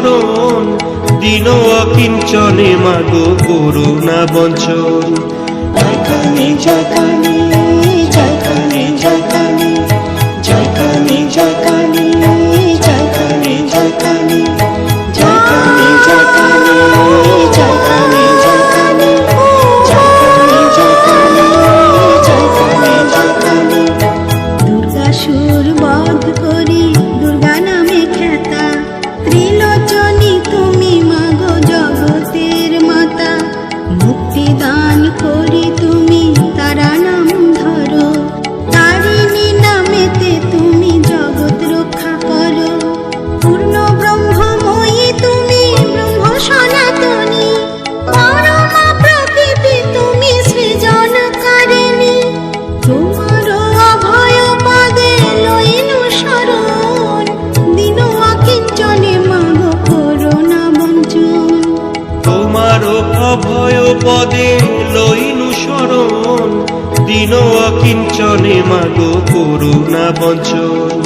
স্মরণ, দিন অকিঞ্চনে মাগো করুণা বঞ্চন। জয় কালী জয় কালী জয় কালী জয় কালী জয় কালী জয় কালী জয় কালী জয় কালী জয় কালী জয় কালী জয় কালী জয় কালী জয় কালী জয় কালী জয় কালী জয় কালী। দুর্গাসুর বধ করি দুর্গা নামে খ্যাতা, ত্রিলোচনী তুমি মাগো জগতের মাতা। মুক্তি দান করি তুমি তারা নাম ধরো, তারিণী নামেতে তুমি জগৎ রক্ষা করো। পূর্ণ ব্রহ্মময়ী তুমি ব্রহ্ম সনাতনী, পরমা প্রকৃতি তুমি সৃজনকারিণী। তোমার অভয় পদে লইনু শরণ, দিন অকিঞ্চনে মাগো করুণা বঞ্চন। তোমার অভয় পদে লইনু শরণ, দিন অকিঞ্চনে মাগো করুণা বঞ্চন।